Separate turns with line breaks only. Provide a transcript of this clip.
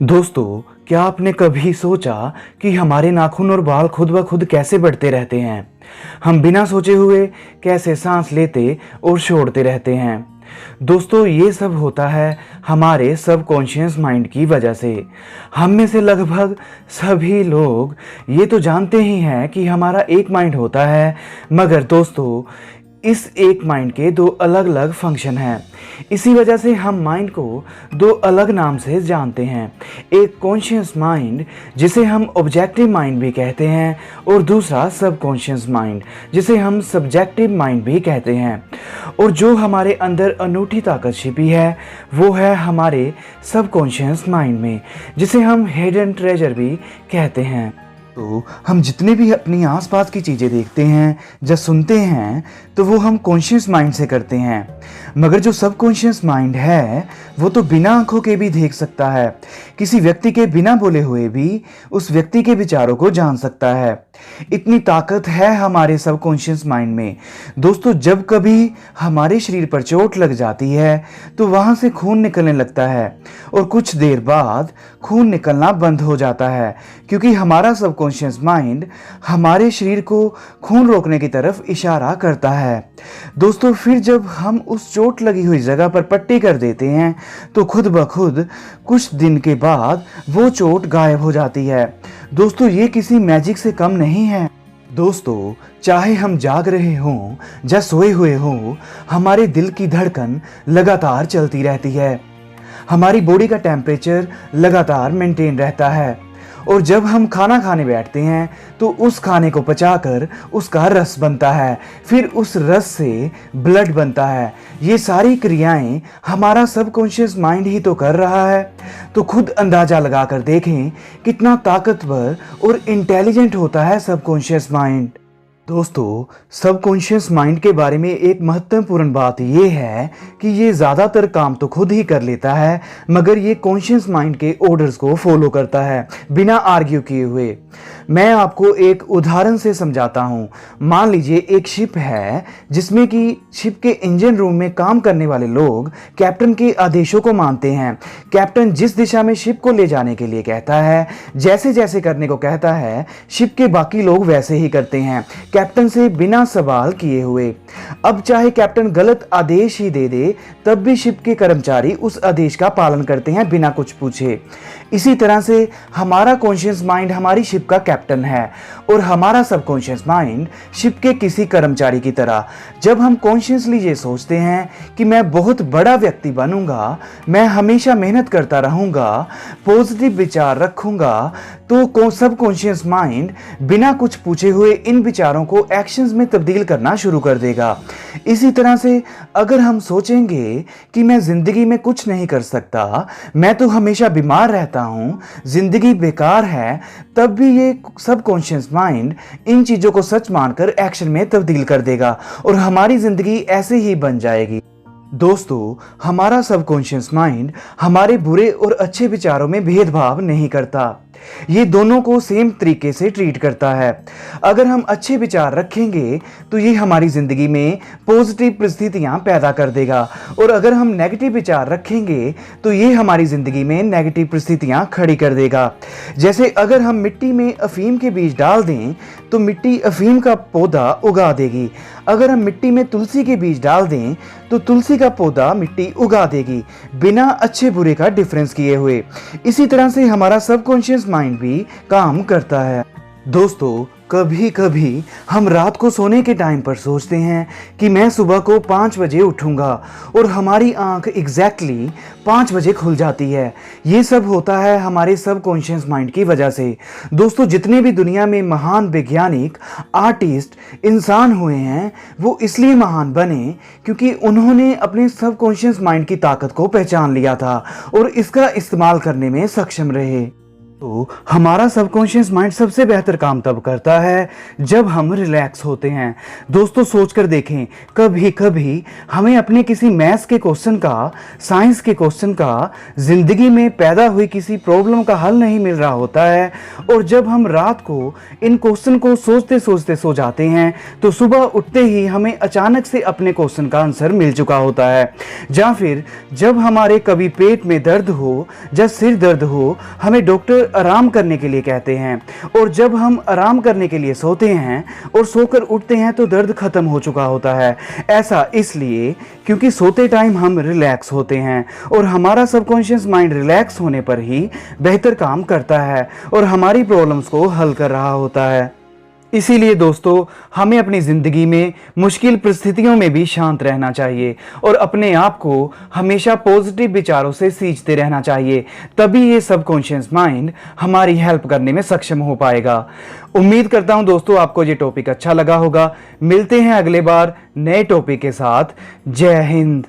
दोस्तों, क्या आपने कभी सोचा कि हमारे नाखून और बाल खुद ब खुद कैसे बढ़ते रहते हैं? हम बिना सोचे हुए कैसे सांस लेते और छोड़ते रहते हैं। दोस्तों, ये सब होता है हमारे सबकॉन्शियस माइंड की वजह से। हम में से लगभग सभी लोग ये तो जानते ही हैं कि हमारा एक माइंड होता है, मगर दोस्तों इस एक माइंड के दो अलग अलग फंक्शन हैं। इसी वजह से हम माइंड को दो अलग नाम से जानते हैं। एक कॉन्शियस माइंड जिसे हम ऑब्जेक्टिव माइंड भी कहते हैं, और दूसरा सबकॉन्शियस माइंड जिसे हम सब्जेक्टिव माइंड भी कहते हैं। और जो हमारे अंदर अनूठी ताकत छिपी है वो है हमारे सबकॉन्शियस माइंड में, जिसे हम हिडन ट्रेजर भी कहते हैं। तो हम जितने भी अपनी आसपास की चीज़ें देखते हैं या सुनते हैं तो वो हम कॉन्शियस माइंड से करते हैं, मगर जो सबकॉन्शियस माइंड है वो तो बिना आंखों के भी देख सकता है। किसी व्यक्ति के बिना बोले हुए भी उस व्यक्ति के विचारों को जान सकता है। इतनी ताकत है हमारे सबकॉन्शियस माइंड में। दोस्तों, जब कभी हमारे शरीर पर चोट लग जाती है तो वहाँ से खून निकलने लगता है और कुछ देर बाद खून निकलना बंद हो जाता है, क्योंकि हमारा सबकॉन्शियस माइंड हमारे शरीर को खून रोकने की तरफ इशारा करता है। दोस्तों, फिर जब हम उस चोट लगी हुई जगह पर पट्टी कर देते हैं तो खुद ब खुद कुछ दिन के बाद वो चोट गायब हो जाती है। दोस्तों, ये किसी मैजिक से कम नहीं है। दोस्तों, चाहे हम जाग रहे हों या सोए हुए हों, हमारे दिल की धड़कन लगातार चलती रहती है। हमारी बॉडी का टेम्परेचर लगातार मेंटेन रहता है, और जब हम खाना खाने बैठते हैं तो उस खाने को पचाकर उसका रस बनता है, फिर उस रस से ब्लड बनता है। ये सारी क्रियाएं हमारा सबकॉन्शियस माइंड ही तो कर रहा है। तो खुद अंदाजा लगाकर देखें कितना ताकतवर और इंटेलिजेंट होता है सबकॉन्शियस माइंड। दोस्तों, सबकॉन्शियस माइंड के बारे में एक महत्वपूर्ण बात यह है कि ये ज़्यादातर काम तो खुद ही कर लेता है, मगर ये कॉन्शियस माइंड के ऑर्डर्स को फॉलो करता है बिना आर्ग्यू किए हुए। मैं आपको एक उदाहरण से समझाता हूँ। मान लीजिए एक शिप है जिसमें कि शिप के इंजन रूम में काम करने वाले लोग कैप्टन के आदेशों को मानते हैं। कैप्टन जिस दिशा में शिप को ले जाने के लिए कहता है, जैसे जैसे करने को कहता है, शिप के बाकी लोग वैसे ही करते हैं, कैप्टन से बिना सवाल किए हुए। अब चाहे कैप्टन गलत आदेश ही दे दे, तब भी शिप के कर्मचारी उस आदेश का पालन करते हैं बिना कुछ पूछे। इसी तरह से हमारा कॉन्शियस माइंड हमारी शिप का कैप्टन है, और हमारा सबकॉन्शियस माइंड शिप के किसी कर्मचारी की तरह। जब हम कॉन्शियसली ये सोचते हैं कि मैं बहुत बड़ा व्यक्ति बनूंगा, मैं हमेशा मेहनत करता रहूंगा, पॉजिटिव विचार रखूंगा, तो सबकॉन्शियस माइंड बिना कुछ पूछे हुए इन विचारों को एक्शंस में तब्दील करना शुरू कर देगा। इसी तरह से अगर हम सोचेंगे कि मैं जिंदगी में कुछ नहीं कर सकता, मैं तो हमेशा बीमार रहता हूँ, जिंदगी बेकार है, तब भी ये सबकॉन्शियस माइंड इन चीजों को सच मानकर एक्शन में तब्दील कर देगा, और हमारी जिंदगी ऐसे ही बन जाएगी। दोस्तों, हमारा सबकॉन्शियस माइंड हमारे बुरे और अच्छे विचारों में भेदभाव नहीं करता। ये दोनों को सेम तरीके से ट्रीट करता है। अगर हम अच्छे विचार रखेंगे तो ये हमारी ज़िंदगी में पॉजिटिव परिस्थितियाँ पैदा कर देगा, और अगर हम नेगेटिव विचार रखेंगे तो ये हमारी ज़िंदगी में नेगेटिव परिस्थितियाँ खड़ी कर देगा। जैसे अगर हम मिट्टी में अफीम के बीज डाल दें तो मिट्टी अफीम का पौधा उगा देगी। अगर हम मिट्टी में तुलसी के बीज डाल दें तो तुलसी का पौधा मिट्टी उगा देगी, बिना अच्छे बुरे का डिफरेंस किए हुए। इसी तरह से हमारा सबकॉन्शियस माइंड भी काम करता है। दोस्तों, कभी कभी हम रात को सोने के टाइम पर सोचते हैं कि मैं सुबह को 5 बजे उठूंगा, और हमारी आंख एग्जैक्टली 5 बजे खुल जाती है। ये सब होता है हमारे सबकॉन्शियस माइंड की वजह से। दोस्तों, जितने भी दुनिया में महान वैज्ञानिक, आर्टिस्ट, इंसान हुए हैं, वो इसलिए महान बने क्योंकि उन्होंने अपने सबकॉन्शियस माइंड की ताकत को पहचान लिया था और इसका इस्तेमाल करने में सक्षम रहे। तो हमारा सबकॉन्शियस माइंड सबसे बेहतर काम तब करता है जब हम रिलैक्स होते हैं। दोस्तों सोचकर देखें, कभी कभी हमें अपने किसी मैथ्स के क्वेश्चन का, साइंस के क्वेश्चन का, जिंदगी में पैदा हुई किसी प्रॉब्लम का हल नहीं मिल रहा होता है, और जब हम रात को इन क्वेश्चन को सोचते सोचते सो जाते हैं तो सुबह उठते ही हमें अचानक से अपने क्वेश्चन का आंसर मिल चुका होता है। या फिर जब हमारे कभी पेट में दर्द हो या सिर दर्द हो, हमें डॉक्टर आराम करने के लिए कहते हैं, और जब हम आराम करने के लिए सोते हैं और सोकर उठते हैं तो दर्द खत्म हो चुका होता है। ऐसा इसलिए क्योंकि सोते टाइम हम रिलैक्स होते हैं, और हमारा सबकॉन्शियस माइंड रिलैक्स होने पर ही बेहतर काम करता है और हमारी प्रॉब्लम्स को हल कर रहा होता है। इसीलिए दोस्तों हमें अपनी ज़िंदगी में मुश्किल परिस्थितियों में भी शांत रहना चाहिए और अपने आप को हमेशा पॉजिटिव विचारों से सींचते रहना चाहिए, तभी ये सबकॉन्शियस माइंड हमारी हेल्प करने में सक्षम हो पाएगा। उम्मीद करता हूँ दोस्तों आपको ये टॉपिक अच्छा लगा होगा। मिलते हैं अगले बार नए टॉपिक के साथ। जय हिंद।